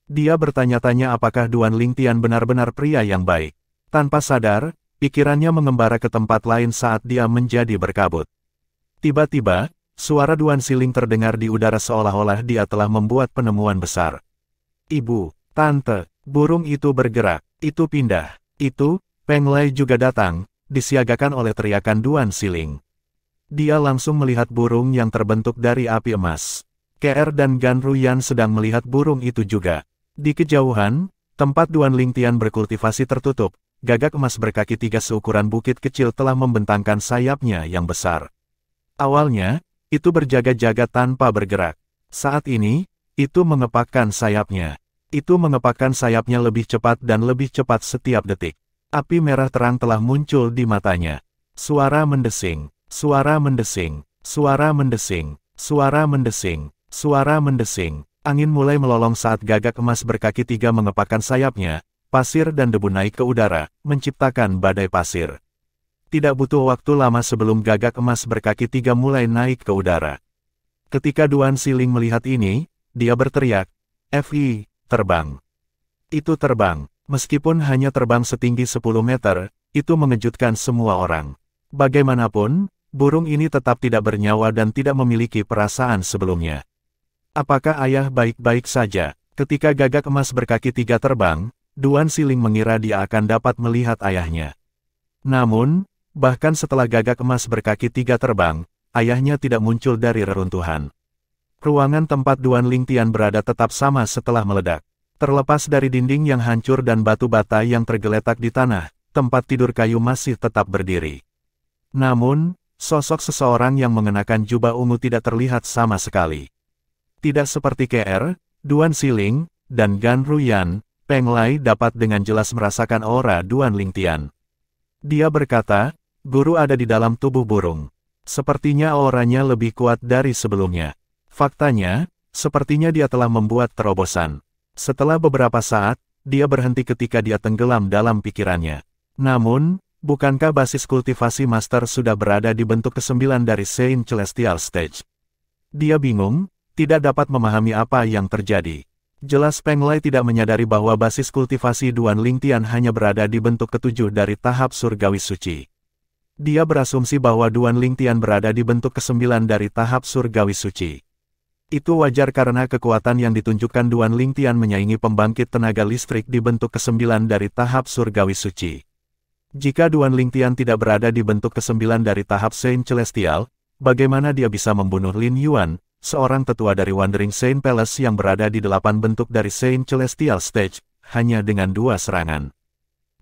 Dia bertanya-tanya apakah Duan Lingtian benar-benar pria yang baik. Tanpa sadar, pikirannya mengembara ke tempat lain saat dia menjadi berkabut. Tiba-tiba, suara Duan Siling terdengar di udara seolah-olah dia telah membuat penemuan besar. Ibu, tante, burung itu bergerak, itu pindah, itu, Peng Lei juga datang, disiagakan oleh teriakan Duan Siling. Dia langsung melihat burung yang terbentuk dari api emas. KR dan Gan Ruyan sedang melihat burung itu juga. Di kejauhan, tempat Duan Lingtian berkultivasi tertutup, gagak emas berkaki 3 seukuran bukit kecil telah membentangkan sayapnya yang besar. Awalnya, itu berjaga-jaga tanpa bergerak. Saat ini, itu mengepakkan sayapnya. Itu mengepakkan sayapnya lebih cepat dan lebih cepat setiap detik. Api merah terang telah muncul di matanya. Suara mendesing, suara mendesing, suara mendesing, suara mendesing, suara mendesing. Angin mulai melolong saat gagak emas berkaki 3 mengepakkan sayapnya, pasir dan debu naik ke udara, menciptakan badai pasir. Tidak butuh waktu lama sebelum gagak emas berkaki 3 mulai naik ke udara. Ketika Duan Siling melihat ini, dia berteriak, "Fi, terbang." Itu terbang. Meskipun hanya terbang setinggi 10 meter, itu mengejutkan semua orang. Bagaimanapun, burung ini tetap tidak bernyawa dan tidak memiliki perasaan sebelumnya. Apakah ayah baik-baik saja? Ketika gagak emas berkaki 3 terbang, Duan Siling mengira dia akan dapat melihat ayahnya. Namun, bahkan setelah gagak emas berkaki 3 terbang, ayahnya tidak muncul dari reruntuhan. Ruangan tempat Duan Lingtian berada tetap sama setelah meledak. Terlepas dari dinding yang hancur dan batu bata yang tergeletak di tanah, tempat tidur kayu masih tetap berdiri. Namun, sosok seseorang yang mengenakan jubah ungu tidak terlihat sama sekali. Tidak seperti KR, Duan Siling, dan Gan Ruyan, Peng Lei dapat dengan jelas merasakan aura Duan Lingtian. Dia berkata, guru ada di dalam tubuh burung. Sepertinya auranya lebih kuat dari sebelumnya. Faktanya, sepertinya dia telah membuat terobosan. Setelah beberapa saat, dia berhenti ketika dia tenggelam dalam pikirannya. Namun, bukankah basis kultivasi master sudah berada di bentuk ke-9 dari Saint Celestial Stage? Dia bingung, tidak dapat memahami apa yang terjadi. Jelas Peng Lei tidak menyadari bahwa basis kultivasi Duan Lingtian hanya berada di bentuk ke-7 dari tahap surgawi suci. Dia berasumsi bahwa Duan Lingtian berada di bentuk ke-9 dari tahap surgawi suci. Itu wajar karena kekuatan yang ditunjukkan Duan Lingtian menyaingi pembangkit tenaga listrik di bentuk ke-9 dari tahap surgawi suci. Jika Duan Lingtian tidak berada di bentuk ke-9 dari tahap Saint Celestial, bagaimana dia bisa membunuh Lin Yuan, seorang tetua dari Wandering Saint Palace yang berada di 8 bentuk dari Saint Celestial Stage, hanya dengan 2 serangan?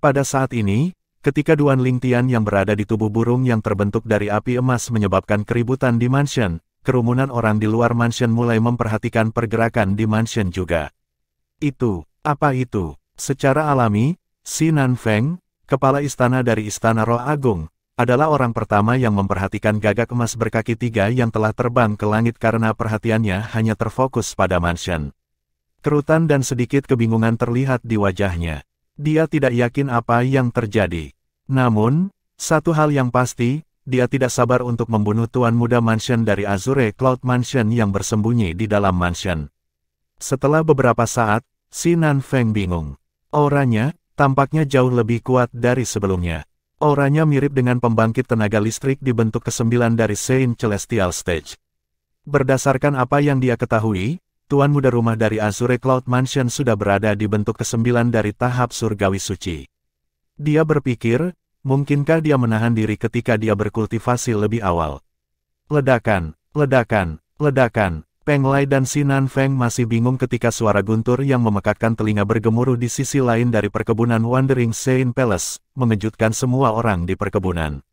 Pada saat ini, ketika Duan Lingtian yang berada di tubuh burung yang terbentuk dari api emas menyebabkan keributan di mansion, kerumunan orang di luar mansion mulai memperhatikan pergerakan di mansion juga. Apa itu? Secara alami, Si Nanfeng, kepala istana dari Istana Roh Agung, adalah orang pertama yang memperhatikan gagak emas berkaki 3 yang telah terbang ke langit karena perhatiannya hanya terfokus pada mansion. Kerutan dan sedikit kebingungan terlihat di wajahnya. Dia tidak yakin apa yang terjadi. Namun, satu hal yang pasti, dia tidak sabar untuk membunuh Tuan Muda Mansion dari Azure Cloud Mansion yang bersembunyi di dalam mansion. Setelah beberapa saat, Si Nanfeng bingung. Auranya tampaknya jauh lebih kuat dari sebelumnya. Auranya mirip dengan pembangkit tenaga listrik di bentuk ke-9 dari Saint Celestial Stage. Berdasarkan apa yang dia ketahui, Tuan Muda Rumah dari Azure Cloud Mansion sudah berada di bentuk ke-9 dari tahap surgawi suci. Dia berpikir, mungkinkah dia menahan diri ketika dia berkultivasi lebih awal. Ledakan, ledakan, ledakan. Peng Lai dan Si Nanfeng masih bingung ketika suara guntur yang memekakkan telinga bergemuruh di sisi lain dari perkebunan Wandering Saint Palace, mengejutkan semua orang di perkebunan.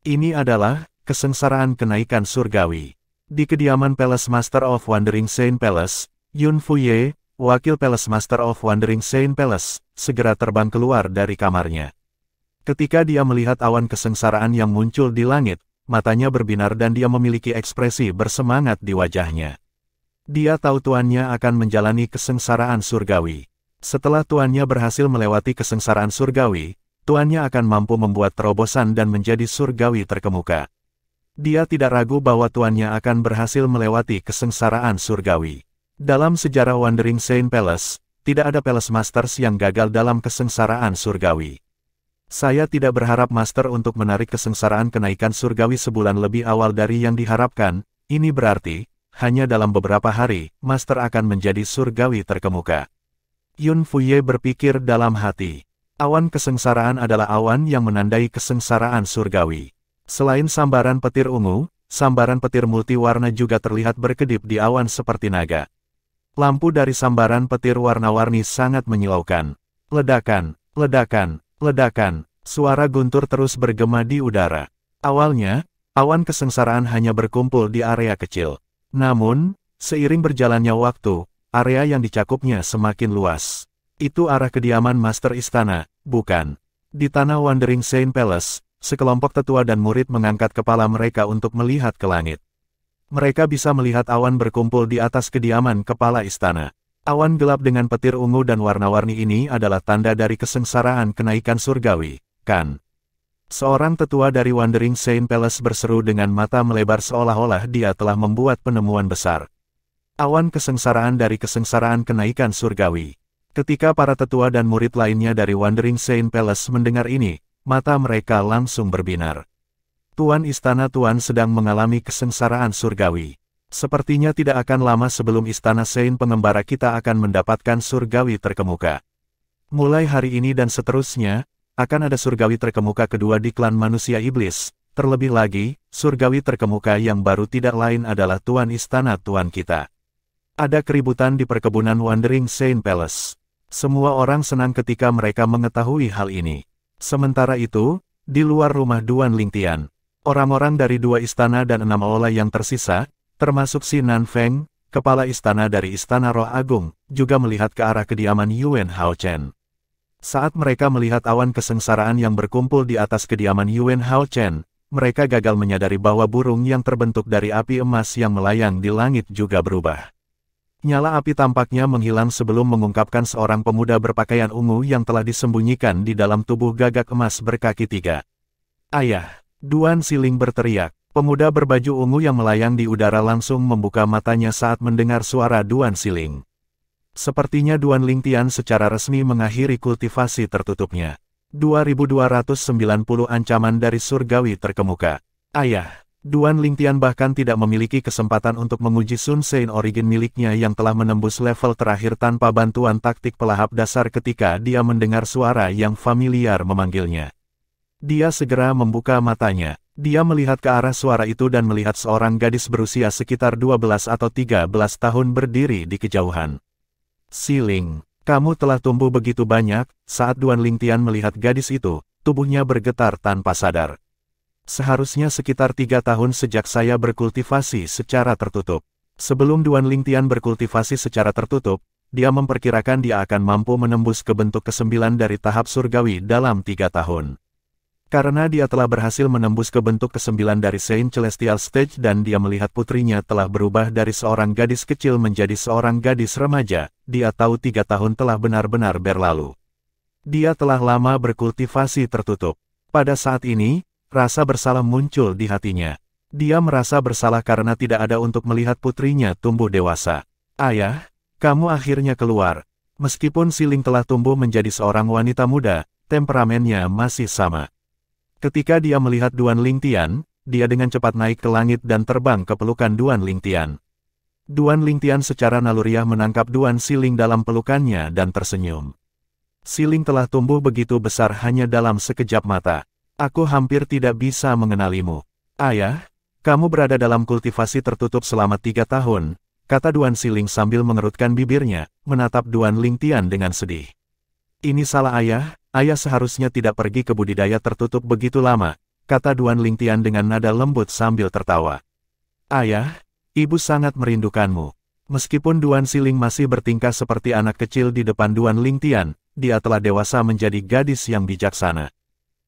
Ini adalah kesengsaraan kenaikan surgawi. Di kediaman Palace Master of Wandering Saint Palace, Yun Fuye, wakil Palace Master of Wandering Saint Palace, segera terbang keluar dari kamarnya. Ketika dia melihat awan kesengsaraan yang muncul di langit, matanya berbinar dan dia memiliki ekspresi bersemangat di wajahnya. Dia tahu tuannya akan menjalani kesengsaraan surgawi. Setelah tuannya berhasil melewati kesengsaraan surgawi, tuannya akan mampu membuat terobosan dan menjadi surgawi terkemuka. Dia tidak ragu bahwa tuannya akan berhasil melewati kesengsaraan surgawi. Dalam sejarah Wandering Saint Palace, tidak ada Palace Masters yang gagal dalam kesengsaraan surgawi. Saya tidak berharap Master untuk menarik kesengsaraan kenaikan surgawi sebulan lebih awal dari yang diharapkan. Ini berarti, hanya dalam beberapa hari, Master akan menjadi surgawi terkemuka. Yun Fuye berpikir dalam hati. Awan kesengsaraan adalah awan yang menandai kesengsaraan surgawi. Selain sambaran petir ungu, sambaran petir multiwarna juga terlihat berkedip di awan seperti naga. Lampu dari sambaran petir warna-warni sangat menyilaukan. Ledakan, ledakan, ledakan, suara guntur terus bergema di udara. Awalnya, awan kesengsaraan hanya berkumpul di area kecil. Namun, seiring berjalannya waktu, area yang dicakupnya semakin luas. Itu arah kediaman Master Istana, bukan? Di tanah Wandering Saint Palace, sekelompok tetua dan murid mengangkat kepala mereka untuk melihat ke langit. Mereka bisa melihat awan berkumpul di atas kediaman kepala istana. Awan gelap dengan petir ungu dan warna-warni ini adalah tanda dari kesengsaraan kenaikan surgawi, kan? Seorang tetua dari Wandering Saint Palace berseru dengan mata melebar seolah-olah dia telah membuat penemuan besar. Awan kesengsaraan dari kesengsaraan kenaikan surgawi. Ketika para tetua dan murid lainnya dari Wandering Saint Palace mendengar ini, mata mereka langsung berbinar. Tuan Istana Tuan sedang mengalami kesengsaraan surgawi. Sepertinya tidak akan lama sebelum Istana Saint Pengembara kita akan mendapatkan surgawi terkemuka. Mulai hari ini dan seterusnya, akan ada surgawi terkemuka kedua di klan manusia iblis. Terlebih lagi, surgawi terkemuka yang baru tidak lain adalah Tuan Istana Tuan kita. Ada keributan di perkebunan Wandering Saint Palace. Semua orang senang ketika mereka mengetahui hal ini. Sementara itu, di luar rumah Duan Lingtian, orang-orang dari 2 istana dan 6 aula yang tersisa, termasuk Si Nanfeng, kepala istana dari Istana Roh Agung, juga melihat ke arah kediaman Yuan Haochen. Saat mereka melihat awan kesengsaraan yang berkumpul di atas kediaman Yuan Haochen, mereka gagal menyadari bahwa burung yang terbentuk dari api emas yang melayang di langit juga berubah. Nyala api tampaknya menghilang sebelum mengungkapkan seorang pemuda berpakaian ungu yang telah disembunyikan di dalam tubuh gagak emas berkaki 3. Ayah! Duan Siling berteriak. Pemuda berbaju ungu yang melayang di udara langsung membuka matanya saat mendengar suara Duan Siling. Sepertinya Duan Lingtian secara resmi mengakhiri kultivasi tertutupnya. 2290 ancaman dari surgawi terkemuka. Ayah! Duan Lingtian bahkan tidak memiliki kesempatan untuk menguji Sun Sein Origin miliknya yang telah menembus level terakhir tanpa bantuan taktik pelahap dasar ketika dia mendengar suara yang familiar memanggilnya. Dia segera membuka matanya. Dia melihat ke arah suara itu dan melihat seorang gadis berusia sekitar 12 atau 13 tahun berdiri di kejauhan. Siling, Kamu telah tumbuh begitu banyak. Saat Duan Lingtian melihat gadis itu, tubuhnya bergetar tanpa sadar. Seharusnya sekitar 3 tahun sejak saya berkultivasi secara tertutup. Sebelum Duan Lingtian berkultivasi secara tertutup, dia memperkirakan dia akan mampu menembus ke bentuk ke-9 dari tahap surgawi dalam 3 tahun. Karena dia telah berhasil menembus ke bentuk ke-9 dari Saint Celestial Stage dan dia melihat putrinya telah berubah dari seorang gadis kecil menjadi seorang gadis remaja, dia tahu 3 tahun telah benar-benar berlalu. Dia telah lama berkultivasi tertutup. Pada saat ini, rasa bersalah muncul di hatinya. Dia merasa bersalah karena tidak ada untuk melihat putrinya tumbuh dewasa. Ayah, kamu akhirnya keluar. Meskipun Si Ling telah tumbuh menjadi seorang wanita muda, temperamennya masih sama. Ketika dia melihat Duan Lingtian, dia dengan cepat naik ke langit dan terbang ke pelukan Duan Lingtian. Duan Lingtian secara naluriah menangkap Duan Si Ling dalam pelukannya dan tersenyum. Si Ling telah tumbuh begitu besar hanya dalam sekejap mata. Aku hampir tidak bisa mengenalimu. Ayah, kamu berada dalam kultivasi tertutup selama 3 tahun, kata Duan Si Ling sambil mengerutkan bibirnya, menatap Duan Lingtian dengan sedih. Ini salah ayah. Ayah seharusnya tidak pergi ke budidaya tertutup begitu lama, kata Duan Lingtian dengan nada lembut sambil tertawa. Ayah, ibu sangat merindukanmu. Meskipun Duan Si Ling masih bertingkah seperti anak kecil di depan Duan Lingtian, dia telah dewasa menjadi gadis yang bijaksana.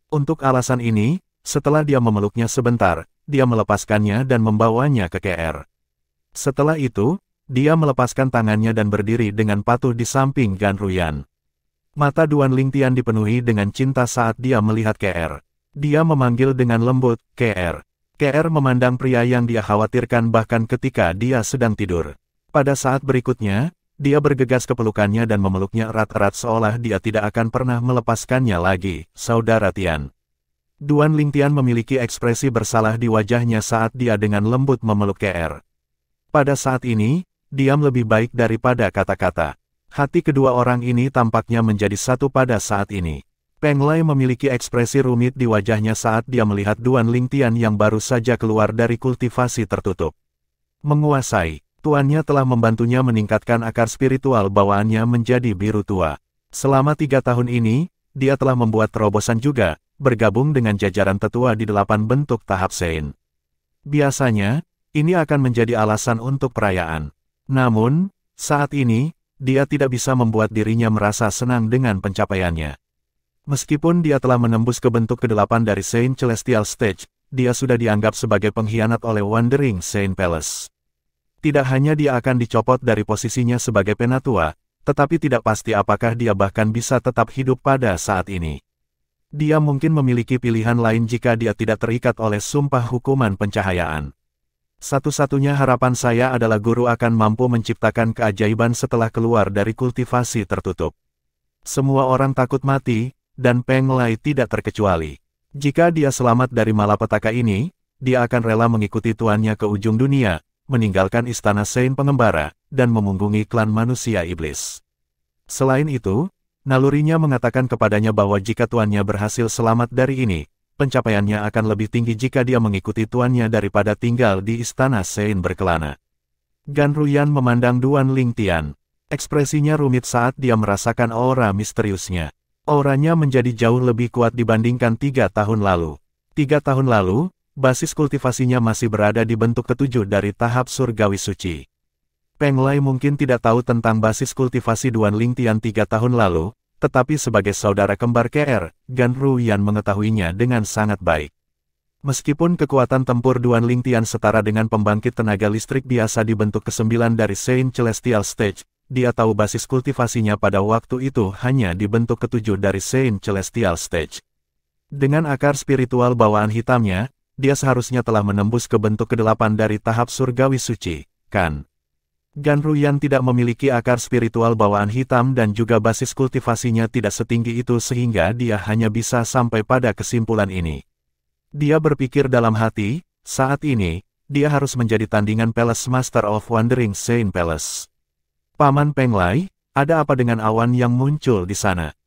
Untuk alasan ini, setelah dia memeluknya sebentar, dia melepaskannya dan membawanya ke KR. Setelah itu, dia melepaskan tangannya dan berdiri dengan patuh di samping Gan Ruyan. Mata Duan Lingtian dipenuhi dengan cinta saat dia melihat KR. Dia memanggil dengan lembut, KR. KR memandang pria yang dia khawatirkan bahkan ketika dia sedang tidur. Pada saat berikutnya, dia bergegas ke pelukannya dan memeluknya erat-erat seolah dia tidak akan pernah melepaskannya lagi, Saudara Tian. Duan Lingtian memiliki ekspresi bersalah di wajahnya saat dia dengan lembut memeluk KR. Pada saat ini, diam lebih baik daripada kata-kata. Hati kedua orang ini tampaknya menjadi satu pada saat ini. Peng Lei memiliki ekspresi rumit di wajahnya saat dia melihat Duan Lingtian yang baru saja keluar dari kultivasi tertutup. Menguasai, tuannya telah membantunya meningkatkan akar spiritual bawaannya menjadi biru tua. Selama 3 tahun ini, dia telah membuat terobosan juga, bergabung dengan jajaran tetua di 8 bentuk tahap Sein. Biasanya, ini akan menjadi alasan untuk perayaan. Namun, saat ini, dia tidak bisa membuat dirinya merasa senang dengan pencapaiannya. Meskipun dia telah menembus ke bentuk ke-8 dari Saint Celestial Stage, dia sudah dianggap sebagai pengkhianat oleh Wandering Saint Palace. Tidak hanya dia akan dicopot dari posisinya sebagai penatua, tetapi tidak pasti apakah dia bahkan bisa tetap hidup pada saat ini. Dia mungkin memiliki pilihan lain jika dia tidak terikat oleh sumpah hukuman pencahayaan. Satu-satunya harapan saya adalah guru akan mampu menciptakan keajaiban setelah keluar dari kultivasi tertutup. Semua orang takut mati, dan Peng Lei tidak terkecuali. Jika dia selamat dari malapetaka ini, dia akan rela mengikuti tuannya ke ujung dunia, meninggalkan istana Sein pengembara, dan memunggungi klan manusia iblis. Selain itu, nalurinya mengatakan kepadanya bahwa jika tuannya berhasil selamat dari ini, pencapaiannya akan lebih tinggi jika dia mengikuti tuannya daripada tinggal di istana Sein berkelana. Gan Ruyan memandang Duan Lingtian. Ekspresinya rumit saat dia merasakan aura misteriusnya. Auranya menjadi jauh lebih kuat dibandingkan 3 tahun lalu. 3 tahun lalu, basis kultivasinya masih berada di bentuk ke-7 dari tahap surgawi suci. Peng Lei mungkin tidak tahu tentang basis kultivasi Duan Lingtian 3 tahun lalu, tetapi sebagai saudara kembar KR, Gan Ruyan mengetahuinya dengan sangat baik. Meskipun kekuatan tempur Duan Lingtian setara dengan pembangkit tenaga listrik biasa di bentuk ke-9 dari Saint Celestial Stage, dia tahu basis kultivasinya pada waktu itu hanya di bentuk ke-7 dari Saint Celestial Stage. Dengan akar spiritual bawaan hitamnya, dia seharusnya telah menembus ke bentuk ke-8 dari tahap surgawi suci, kan? Gan Ruyan tidak memiliki akar spiritual bawaan hitam dan juga basis kultivasinya tidak setinggi itu sehingga dia hanya bisa sampai pada kesimpulan ini. Dia berpikir dalam hati, saat ini, dia harus menjadi tandingan Palace Master of Wandering Saint Palace. Paman Peng Lei, ada apa dengan awan yang muncul di sana?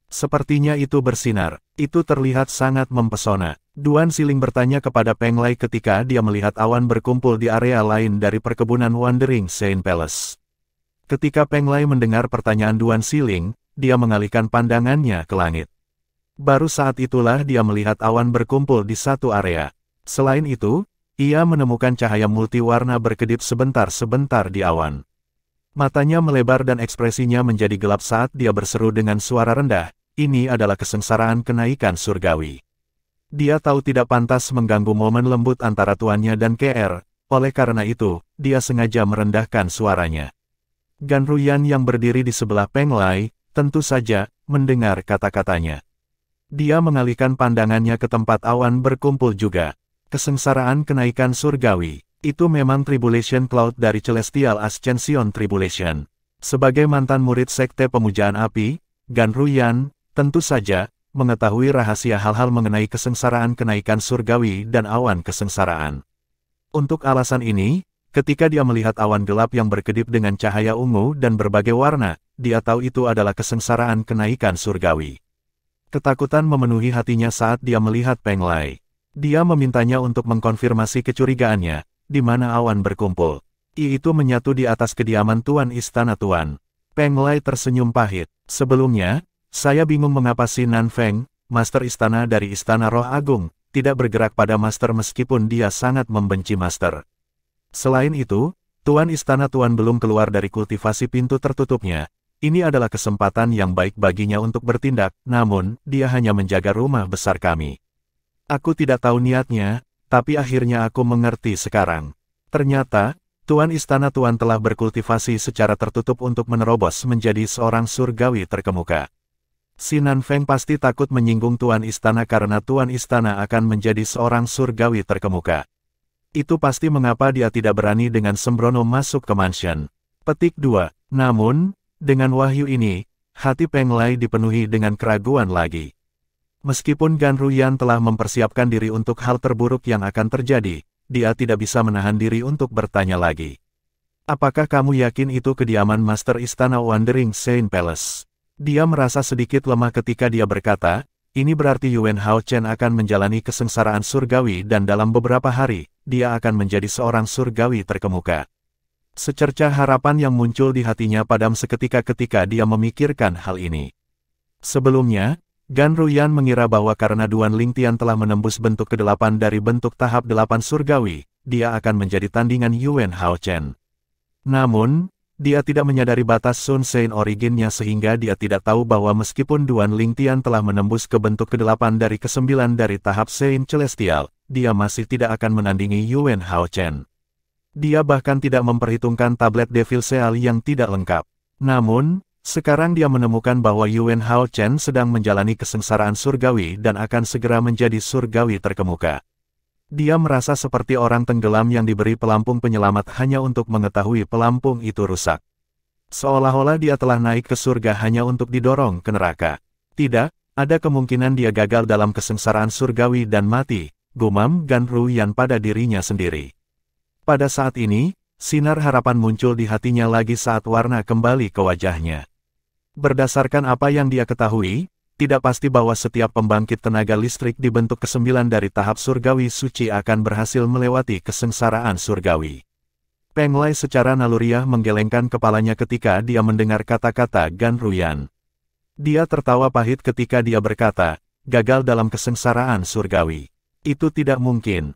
Sepertinya itu bersinar, itu terlihat sangat mempesona. Duan Si Ling bertanya kepada Peng Lei ketika dia melihat awan berkumpul di area lain dari perkebunan Wandering Saint Palace. Ketika Peng Lai mendengar pertanyaan Duan Siling, dia mengalihkan pandangannya ke langit. Baru saat itulah dia melihat awan berkumpul di satu area. Selain itu, ia menemukan cahaya multiwarna berkedip sebentar-sebentar di awan. Matanya melebar dan ekspresinya menjadi gelap saat dia berseru dengan suara rendah, "Ini adalah kesengsaraan kenaikan surgawi." Dia tahu tidak pantas mengganggu momen lembut antara tuannya dan KR, oleh karena itu, dia sengaja merendahkan suaranya. Gan Ruyan yang berdiri di sebelah Peng Lai, tentu saja, mendengar kata-katanya. Dia mengalihkan pandangannya ke tempat awan berkumpul juga. Kesengsaraan kenaikan surgawi, itu memang Tribulation Cloud dari Celestial Ascension Tribulation. Sebagai mantan murid Sekte Pemujaan Api, Gan Ruyan, tentu saja, mengetahui rahasia hal-hal mengenai kesengsaraan kenaikan surgawi dan awan kesengsaraan. Untuk alasan ini, ketika dia melihat awan gelap yang berkedip dengan cahaya ungu dan berbagai warna, dia tahu itu adalah kesengsaraan kenaikan surgawi. Ketakutan memenuhi hatinya saat dia melihat Peng Lai. Dia memintanya untuk mengkonfirmasi kecurigaannya, di mana awan berkumpul. Itu menyatu di atas kediaman Tuan Istana Tuan. Peng Lai tersenyum pahit. Sebelumnya, saya bingung mengapa si Nan Feng, Master Istana dari Istana Roh Agung, tidak bergerak pada Master meskipun dia sangat membenci Master. Selain itu, Tuan Istana Tuan belum keluar dari kultivasi pintu tertutupnya. Ini adalah kesempatan yang baik baginya untuk bertindak, namun, dia hanya menjaga rumah besar kami. Aku tidak tahu niatnya, tapi akhirnya aku mengerti sekarang. Ternyata, Tuan Istana Tuan telah berkultivasi secara tertutup untuk menerobos menjadi seorang surgawi terkemuka. Si Nan Feng pasti takut menyinggung Tuan Istana karena Tuan Istana akan menjadi seorang surgawi terkemuka. Itu pasti mengapa dia tidak berani dengan sembrono masuk ke mansion. Petik 2. Namun, dengan wahyu ini, hati Peng Lai dipenuhi dengan keraguan lagi. Meskipun Gan Ruyan telah mempersiapkan diri untuk hal terburuk yang akan terjadi, dia tidak bisa menahan diri untuk bertanya lagi. Apakah kamu yakin itu kediaman Master Istana Wandering Saint Palace? Dia merasa sedikit lemah ketika dia berkata, ini berarti Yuan Hao Chen akan menjalani kesengsaraan surgawi dan dalam beberapa hari, dia akan menjadi seorang surgawi terkemuka. Secercah harapan yang muncul di hatinya padam seketika ketika dia memikirkan hal ini. Sebelumnya, Gan Ruyan mengira bahwa karena Duan Lingtian telah menembus bentuk ke-8 dari bentuk tahap 8 surgawi, dia akan menjadi tandingan Yuan Hao Chen. Namun, dia tidak menyadari batas Sun Sein originnya sehingga dia tidak tahu bahwa meskipun Duan Lingtian telah menembus ke bentuk ke-8 dari ke-9 dari tahap Sein Celestial, dia masih tidak akan menandingi Yuan Hao Chen. Dia bahkan tidak memperhitungkan tablet Devil Seal yang tidak lengkap. Namun, sekarang dia menemukan bahwa Yuan Hao Chen sedang menjalani kesengsaraan surgawi dan akan segera menjadi surgawi terkemuka. Dia merasa seperti orang tenggelam yang diberi pelampung penyelamat hanya untuk mengetahui pelampung itu rusak. Seolah-olah dia telah naik ke surga hanya untuk didorong ke neraka. Tidak, ada kemungkinan dia gagal dalam kesengsaraan surgawi dan mati, gumam Gan Ruyan pada dirinya sendiri. Pada saat ini, sinar harapan muncul di hatinya lagi saat warna kembali ke wajahnya. Berdasarkan apa yang dia ketahui, tidak pasti bahwa setiap pembangkit tenaga listrik di bentuk ke-9 dari tahap surgawi suci akan berhasil melewati kesengsaraan surgawi. Peng Lai secara naluriah menggelengkan kepalanya ketika dia mendengar kata-kata Gan Ruyan. Dia tertawa pahit ketika dia berkata, gagal dalam kesengsaraan surgawi. Itu tidak mungkin.